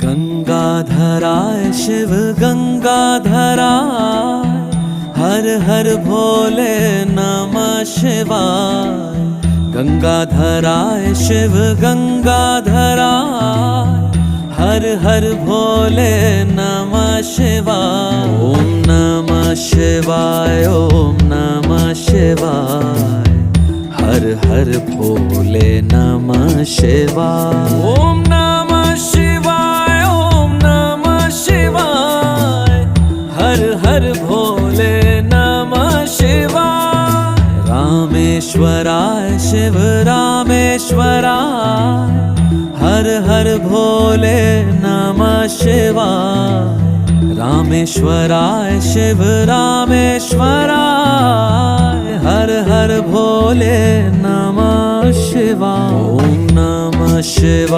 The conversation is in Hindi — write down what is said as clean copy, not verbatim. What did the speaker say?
गंगाधराय शिव गंगाधराय, हर हर भोले नमः शिवाय। गंगाधराय शिव गंगाधराय, हर हर भोले नमः शिवाय। ओम नमः शिवाय, ओम नमः शिवाय, हर हर भोले नमः शिवाय। ओम नमः शिवाय, ओम नमः शिवाय, हर हर भोले नमः शिवाय। रामेश्वराय शिव रामेश्वराय, हर हर भोले नमः शिवाय। रामेश्वराय शिव रामेश्वराय, हर हर भोले नमः शिवाय। ओम नमः शिवाय।